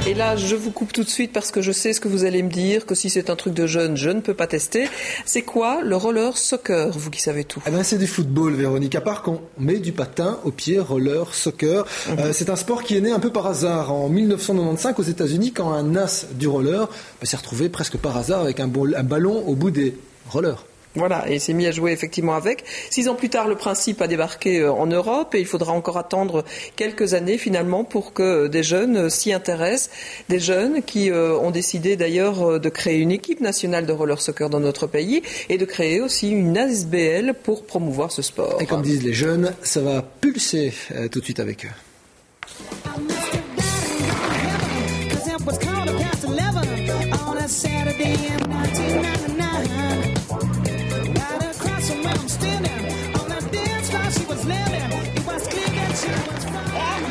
Et là, je vous coupe tout de suite parce que je sais ce que vous allez me dire, que si c'est un truc de jeune, je ne peux pas tester. C'est quoi le roller soccer, vous qui savez tout? C'est du football, Véronique. À part qu'on met du patin au pied, roller soccer. C'est un sport qui est né un peu par hasard. En 1995, aux États-Unis, quand un as du roller s'est retrouvé presque par hasard avec un ballon au bout des rollers. Voilà, et il s'est mis à jouer effectivement avec. 6 ans plus tard, le principe a débarqué en Europe et il faudra encore attendre quelques années finalement pour que des jeunes s'y intéressent. Des jeunes qui ont décidé d'ailleurs de créer une équipe nationale de roller soccer dans notre pays et de créer aussi une ASBL pour promouvoir ce sport. Et comme disent les jeunes, ça va pulser tout de suite avec eux.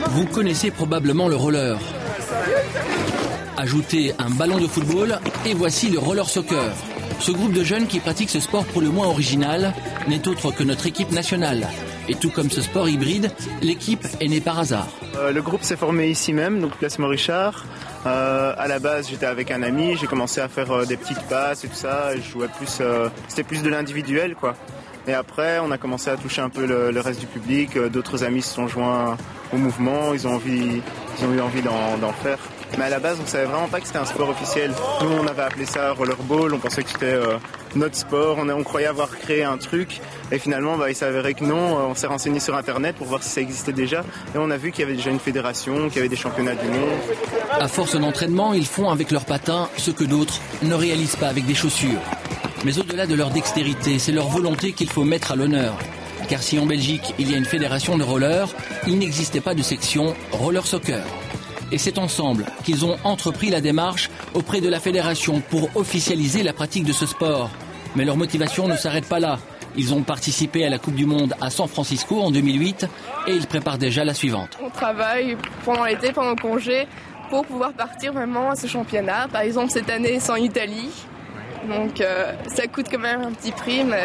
Vous connaissez probablement le roller. Ajoutez un ballon de football et voici le roller soccer. Ce groupe de jeunes qui pratiquent ce sport pour le moins original n'est autre que notre équipe nationale. Et tout comme ce sport hybride, l'équipe est née par hasard. Le groupe s'est formé ici même, donc place Maurichard. À la base, j'étais avec un ami, j'ai commencé à faire des petites passes et tout ça. Je jouais plus, c'était plus de l'individuel, quoi. Et après, on a commencé à toucher un peu le reste du public. D'autres amis se sont joints au mouvement, ils ont eu envie d'en faire. Mais à la base, on savait vraiment pas que c'était un sport officiel. Nous, on avait appelé ça rollerball, on pensait que c'était notre sport, on croyait avoir créé un truc. Et finalement, il s'avérait que non, on s'est renseigné sur Internet pour voir si ça existait déjà. Et on a vu qu'il y avait déjà une fédération, qu'il y avait des championnats du monde. À force d'entraînement, ils font avec leurs patins ce que d'autres ne réalisent pas avec des chaussures. Mais au-delà de leur dextérité, c'est leur volonté qu'il faut mettre à l'honneur. Car si en Belgique, il y a une fédération de roller, il n'existait pas de section roller soccer. Et c'est ensemble qu'ils ont entrepris la démarche auprès de la fédération pour officialiser la pratique de ce sport. Mais leur motivation ne s'arrête pas là. Ils ont participé à la Coupe du Monde à San Francisco en 2008 et ils préparent déjà la suivante. On travaille pendant l'été, pendant le congé, pour pouvoir partir vraiment à ce championnat. Par exemple, cette année, c'est en Italie. Donc ça coûte quand même un petit prix, mais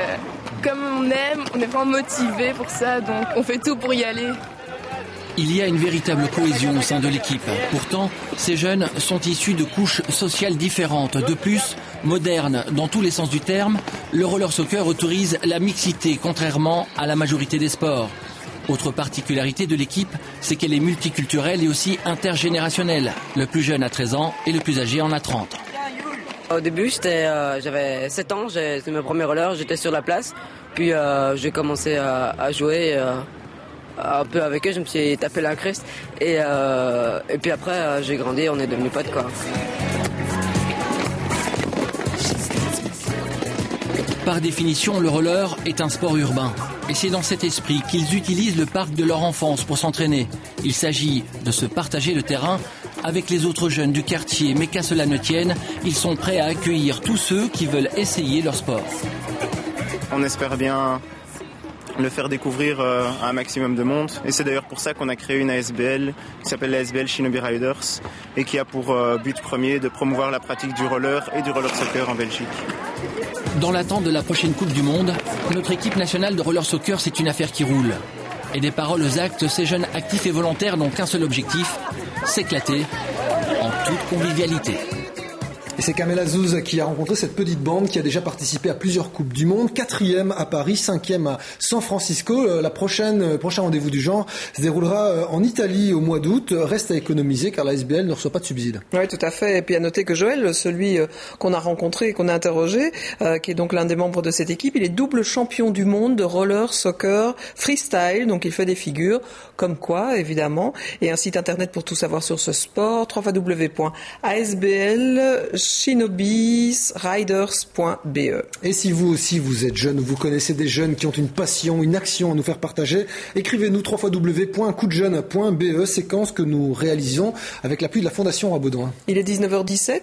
comme on aime, on est vraiment motivé pour ça, donc on fait tout pour y aller. Il y a une véritable cohésion au sein de l'équipe. Pourtant, ces jeunes sont issus de couches sociales différentes. De plus, modernes dans tous les sens du terme, le roller soccer autorise la mixité, contrairement à la majorité des sports. Autre particularité de l'équipe, c'est qu'elle est multiculturelle et aussi intergénérationnelle. Le plus jeune a 13 ans et le plus âgé en a 30. Au début, j'avais 7 ans, c'était mes premiers rollers, j'étais sur la place. Puis j'ai commencé à jouer un peu avec eux, je me suis tapé la creste. Et puis après, j'ai grandi, on est devenus potes, quoi. Par définition, le roller est un sport urbain. Et c'est dans cet esprit qu'ils utilisent le parc de leur enfance pour s'entraîner. Il s'agit de se partager le terrain avec les autres jeunes du quartier. Mais qu'à cela ne tienne, ils sont prêts à accueillir tous ceux qui veulent essayer leur sport. On espère bien le faire découvrir à un maximum de monde. Et c'est d'ailleurs pour ça qu'on a créé une ASBL qui s'appelle l'ASBL Shinobi Riders et qui a pour but premier de promouvoir la pratique du roller et du roller soccer en Belgique. Dans l'attente de la prochaine Coupe du Monde, notre équipe nationale de roller soccer, c'est une affaire qui roule. Et des paroles aux actes, ces jeunes actifs et volontaires n'ont qu'un seul objectif, s'éclater en toute convivialité. Et c'est Kamel Azouz qui a rencontré cette petite bande qui a déjà participé à plusieurs Coupes du Monde, 4e à Paris, 5e à San Francisco. Le prochain rendez-vous du genre se déroulera en Italie au mois d'août. Reste à économiser car la SBL ne reçoit pas de subside. Oui, tout à fait. Et puis à noter que Joël, celui qu'on a rencontré et qu'on a interrogé, qui est donc l'un des membres de cette équipe, il est double champion du monde de roller soccer freestyle. Donc il fait des figures, comme quoi évidemment. Et un site internet pour tout savoir sur ce sport, www.asbl.shinobisriders.be. Et si vous aussi vous êtes jeune, vous connaissez des jeunes qui ont une passion, une action à nous faire partager, écrivez-nous www.coupdejeune.be, séquence que nous réalisons avec l'appui de la Fondation Rabaudouin. Il est 19h17.